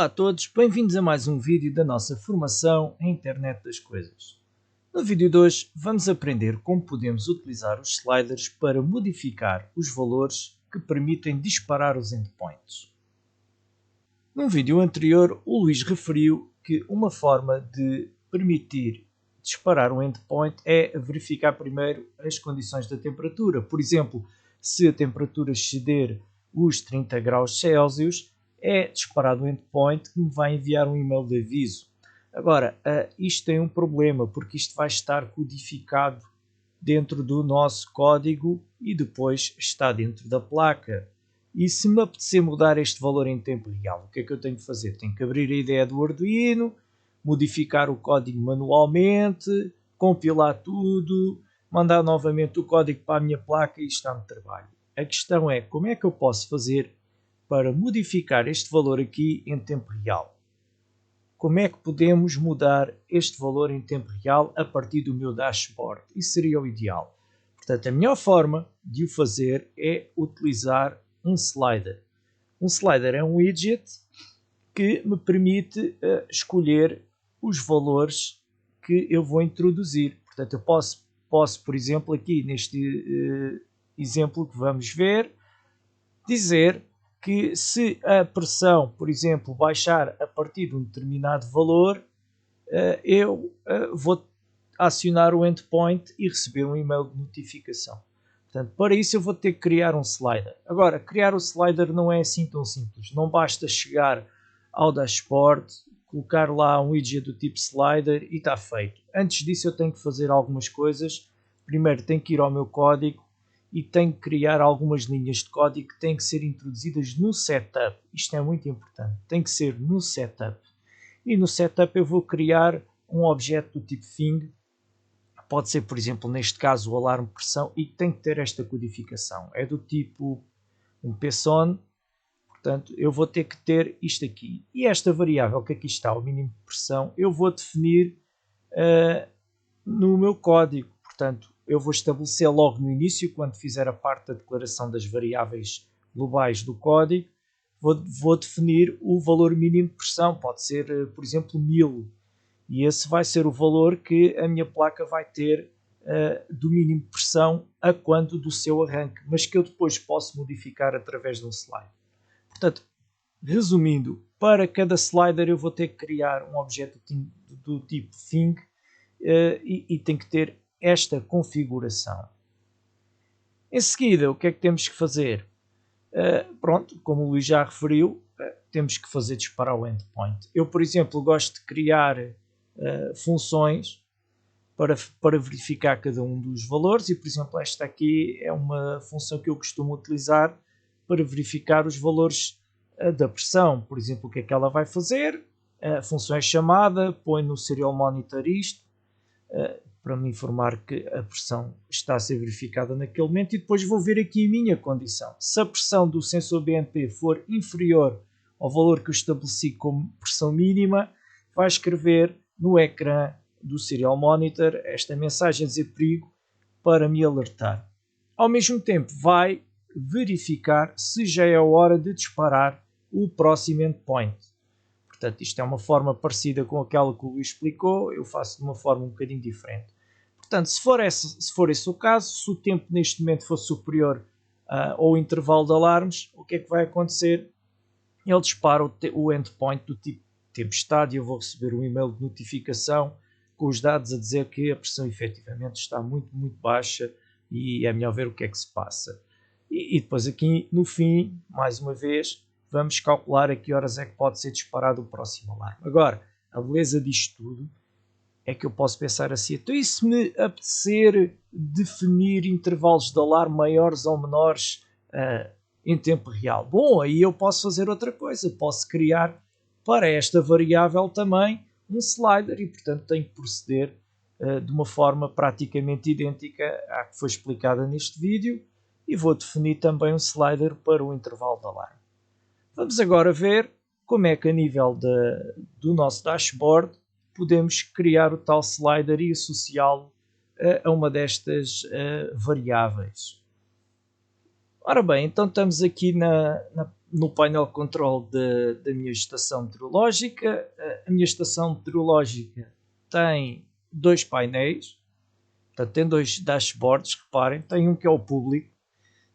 Olá a todos, bem-vindos a mais um vídeo da nossa formação em Internet das Coisas. No vídeo de hoje vamos aprender como podemos utilizar os sliders para modificar os valores que permitem disparar os endpoints. Num vídeo anterior, o Luís referiu que uma forma de permitir disparar um endpoint é verificar primeiro as condições da temperatura. Por exemplo, se a temperatura exceder os 30 graus Celsius, é disparado um endpoint que me vai enviar um e-mail de aviso. Agora, isto tem um problema, porque isto vai estar codificado dentro do nosso código e depois está dentro da placa. E se me apetecer mudar este valor em tempo real, o que é que eu tenho que fazer? Tenho que abrir a IDE do Arduino, modificar o código manualmente, compilar tudo, mandar novamente o código para a minha placa e está no trabalho. A questão é, como é que eu posso fazer para modificar este valor aqui em tempo real? Como é que podemos mudar este valor em tempo real a partir do meu dashboard? Isso seria o ideal. Portanto, a melhor forma de o fazer é utilizar um slider. Um slider é um widget que me permite escolher os valores que eu vou introduzir. Portanto, eu posso por exemplo, aqui neste exemplo que vamos ver, dizer que se a pressão, por exemplo, baixar a partir de um determinado valor, eu vou acionar o endpoint e receber um e-mail de notificação. Portanto, para isso eu vou ter que criar um slider. Agora, criar o slider não é assim tão simples. Não basta chegar ao dashboard, colocar lá um widget do tipo slider e está feito. Antes disso eu tenho que fazer algumas coisas. Primeiro tenho que ir ao meu código e tenho que criar algumas linhas de código que têm que ser introduzidas no setup. Isto é muito importante. Tem que ser no setup. E no setup eu vou criar um objeto do tipo thing. Pode ser, por exemplo, neste caso, o alarme de pressão e tem que ter esta codificação. É do tipo um pson. Portanto, eu vou ter que ter isto aqui. E esta variável que aqui está, o mínimo de pressão, eu vou definir no meu código. Portanto, eu vou estabelecer logo no início, quando fizer a parte da declaração das variáveis globais do código, vou definir o valor mínimo de pressão. Pode ser, por exemplo, 1000. E esse vai ser o valor que a minha placa vai ter do mínimo de pressão a quando do seu arranque, mas que eu depois posso modificar através de um slide. Portanto, resumindo, para cada slider eu vou ter que criar um objeto do tipo thing e tem que ter esta configuração. Em seguida, o que é que temos que fazer? Pronto, como o Luís já referiu, temos que fazer disparar o endpoint. Eu, por exemplo, gosto de criar funções para verificar cada um dos valores e, por exemplo, esta aqui é uma função que eu costumo utilizar para verificar os valores da pressão. Por exemplo, o que é que ela vai fazer? A função é chamada, põe no serial monitor isto, para me informar que a pressão está a ser verificada naquele momento e depois vou ver aqui a minha condição. Se a pressão do sensor BMP for inferior ao valor que eu estabeleci como pressão mínima, vai escrever no ecrã do serial monitor esta mensagem a dizer perigo para me alertar. Ao mesmo tempo vai verificar se já é a hora de disparar o próximo endpoint. Portanto, isto é uma forma parecida com aquela que o Luís explicou, eu faço de uma forma um bocadinho diferente. Portanto, se for esse o caso, se o tempo neste momento for superior ao intervalo de alarmes, o que é que vai acontecer? Ele dispara o endpoint do tipo tempestade e eu vou receber um e-mail de notificação com os dados a dizer que a pressão efetivamente está muito, muito baixa e é melhor ver o que é que se passa. E depois aqui no fim, mais uma vez, vamos calcular a que horas é que pode ser disparado o próximo alarme. Agora, a beleza disto tudo é que eu posso pensar assim, então e se me apetecer definir intervalos de alarme maiores ou menores em tempo real? Bom, aí eu posso fazer outra coisa, posso criar para esta variável também um slider e, portanto, tenho que proceder de uma forma praticamente idêntica à que foi explicada neste vídeo e vou definir também um slider para o intervalo de alarme. Vamos agora ver como é que a nível do nosso dashboard podemos criar o tal slider e associá-lo a uma destas variáveis. Ora bem, então estamos aqui no painel control da minha estação meteorológica. A minha estação meteorológica tem dois painéis, portanto, tem dois dashboards, reparem. Tem um que é o público,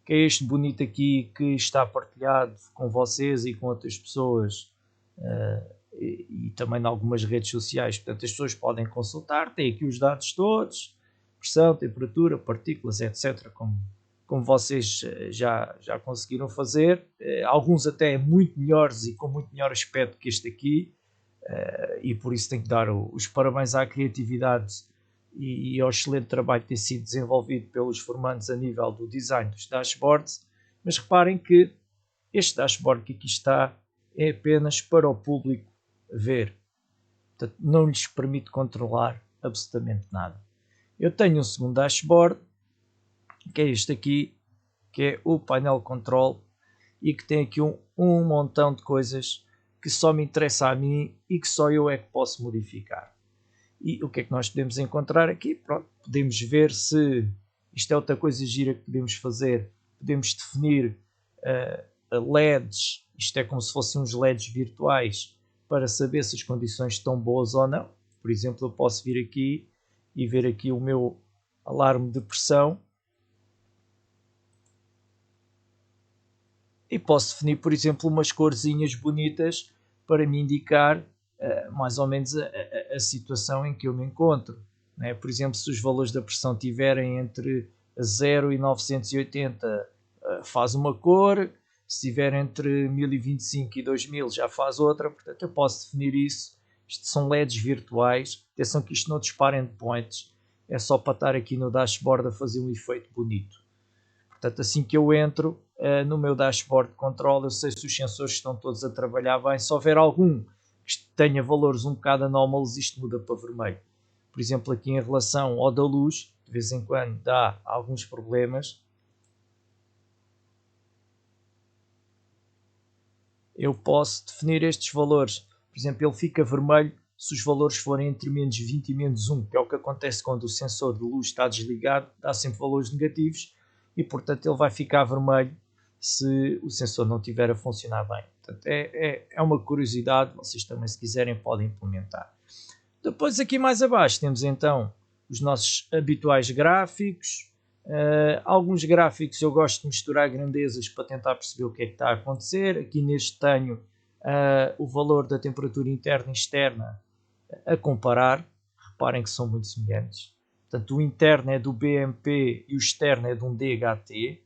que é este bonito aqui, que está partilhado com vocês e com outras pessoas, e também em algumas redes sociais. Portanto, as pessoas podem consultar. Tem aqui os dados todos, pressão, temperatura, partículas, etc., como vocês já conseguiram fazer. Alguns até muito melhores e com muito melhor aspecto que este aqui, e por isso tenho que dar os parabéns à criatividade e ao excelente trabalho que tem sido desenvolvido pelos formandos a nível do design dos dashboards. Mas reparem que este dashboard que aqui está é apenas para o público ver. Portanto, não lhes permite controlar absolutamente nada. Eu tenho um segundo dashboard, que é este aqui, que é o painel control, e que tem aqui um montão de coisas que só me interessa a mim e que só eu é que posso modificar. E o que é que nós podemos encontrar aqui? Pronto, podemos ver se isto é outra coisa gira que podemos fazer. Podemos definir LEDs, isto é como se fossem uns LEDs virtuais, para saber se as condições estão boas ou não. Por exemplo, eu posso vir aqui e ver aqui o meu alarme de pressão. E posso definir, por exemplo, umas corzinhas bonitas para me indicar mais ou menos a situação em que eu me encontro. Né? Por exemplo, se os valores da pressão estiverem entre 0 e 980, faz uma cor. Se estiver entre 1025 e 2000, já faz outra. Portanto, eu posso definir isso. Isto são LEDs virtuais. Atenção que isto não dispara endpoints. É só para estar aqui no dashboard a fazer um efeito bonito. Portanto, assim que eu entro no meu dashboard de controle, eu sei se os sensores estão todos a trabalhar bem. Se houver algum que tenha valores um bocado anómalos, isto muda para vermelho. Por exemplo, aqui em relação ao da luz, de vez em quando dá alguns problemas. Eu posso definir estes valores. Por exemplo, ele fica vermelho se os valores forem entre menos 20 e menos 1, que é o que acontece quando o sensor de luz está desligado, dá sempre valores negativos e, portanto, ele vai ficar vermelho se o sensor não estiver a funcionar bem. Portanto, é uma curiosidade, vocês também, se quiserem, podem implementar. Depois, aqui mais abaixo, temos então os nossos habituais gráficos. Alguns gráficos eu gosto de misturar grandezas para tentar perceber o que é que está a acontecer. Aqui neste tenho o valor da temperatura interna e externa a comparar. Reparem que são muito semelhantes. Portanto, o interno é do BMP e o externo é de um DHT.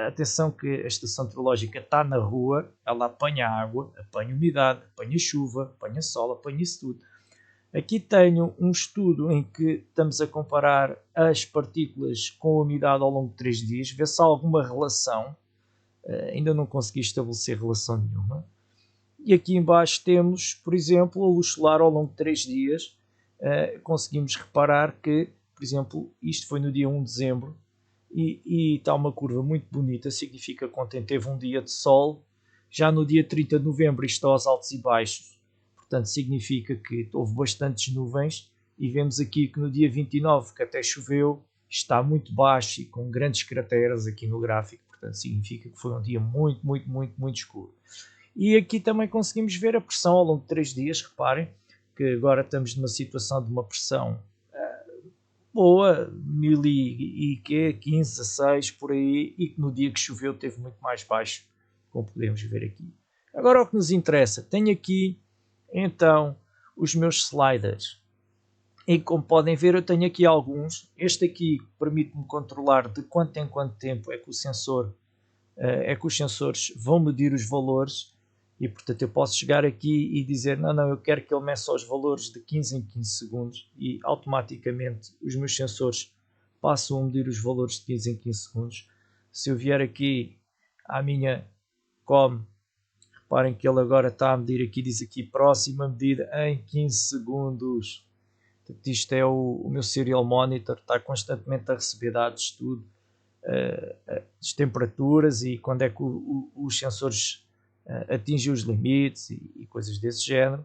Atenção que a estação meteorológica está na rua, ela apanha água, apanha umidade, apanha chuva, apanha sol, apanha isso tudo. Aqui tenho um estudo em que estamos a comparar as partículas com a umidade ao longo de 3 dias, ver se há alguma relação. Ainda não consegui estabelecer relação nenhuma. E aqui embaixo temos, por exemplo, a luz solar ao longo de 3 dias. Conseguimos reparar que, por exemplo, isto foi no dia 1 de dezembro e está uma curva muito bonita, significa que ontem teve um dia de sol. Já no dia 30 de novembro isto está aos altos e baixos, portanto significa que houve bastantes nuvens, e vemos aqui que no dia 29, que até choveu, está muito baixo e com grandes crateras aqui no gráfico, portanto significa que foi um dia muito, muito, muito, muito escuro. E aqui também conseguimos ver a pressão ao longo de 3 dias, reparem que agora estamos numa situação de uma pressão boa, 1015, 16 por aí, e que no dia que choveu teve muito mais baixo, como podemos ver aqui. Agora o que nos interessa, tenho aqui então os meus sliders, e como podem ver eu tenho aqui alguns. Este aqui permite-me controlar de quanto em quanto tempo é que o sensor os sensores vão medir os valores, e portanto eu posso chegar aqui e dizer não, eu quero que ele meça os valores de 15 em 15 segundos, e automaticamente os meus sensores passam a medir os valores de 15 em 15 segundos. Se eu vier aqui à minha COM, reparem que ele agora está a medir aqui, diz aqui próxima medida em 15 segundos. Portanto, isto é o meu serial monitor, está constantemente a receber dados de tudo, as temperaturas e quando é que os sensores atingem os limites e coisas desse género.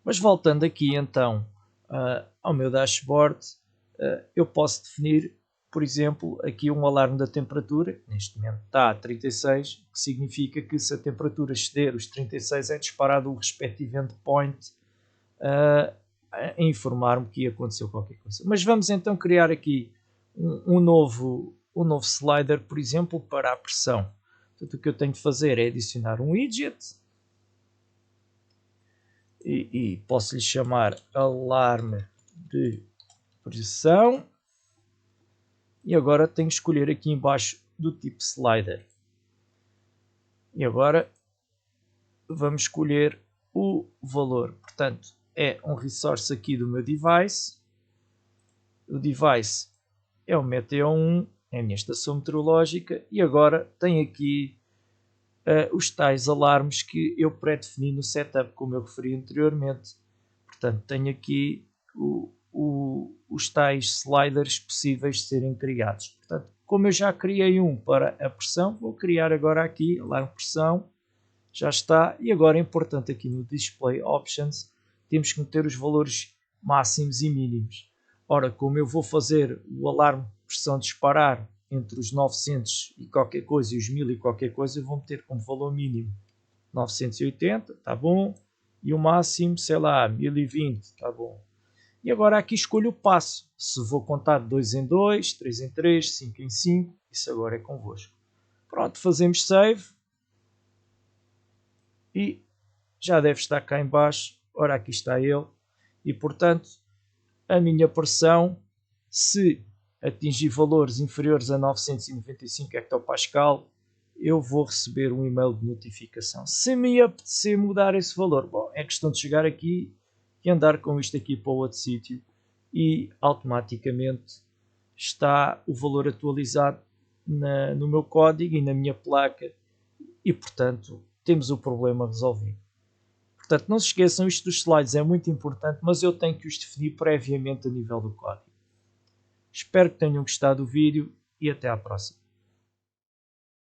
Mas voltando aqui então ao meu dashboard, eu posso definir por exemplo, aqui um alarme da temperatura, neste momento está a 36, que significa que se a temperatura exceder os 36 é disparado o respectivo endpoint a informar-me que aconteceu qualquer coisa. Mas vamos então criar aqui um novo slider, por exemplo, para a pressão. Portanto, o que eu tenho de fazer é adicionar um widget e posso lhe chamar alarme de pressão. E agora tenho que escolher aqui embaixo do tipo slider. E agora vamos escolher o valor. Portanto, é um resource aqui do meu device. O device é o Meteo1, é a minha estação meteorológica. E agora tem aqui os tais alarmes que eu pré-defini no setup, como eu referi anteriormente. Portanto, tenho aqui os tais sliders possíveis de serem criados. Portanto, como eu já criei um para a pressão, vou criar agora aqui, alarme pressão, já está. E agora é importante aqui no Display Options, temos que meter os valores máximos e mínimos. Ora, como eu vou fazer o alarme pressão disparar entre os 900 e qualquer coisa e os 1000 e qualquer coisa, eu vou meter como valor mínimo 980, está bom, e o máximo, sei lá, 1020, está bom. E agora aqui escolho o passo, se vou contar de 2 em 2, 3 em 3, 5 em 5, isso agora é convosco. Pronto, fazemos save e já deve estar cá em baixo, ora aqui está ele, e portanto a minha pressão, se atingir valores inferiores a 995 hectopascal, eu vou receber um e-mail de notificação. Se me apetecer mudar esse valor, bom, é questão de chegar aqui e andar com isto aqui para outro sítio e automaticamente está o valor atualizado no meu código e na minha placa e, portanto, temos o problema resolvido. Portanto, não se esqueçam, isto dos slides é muito importante, mas eu tenho que os definir previamente a nível do código. Espero que tenham gostado do vídeo e até à próxima.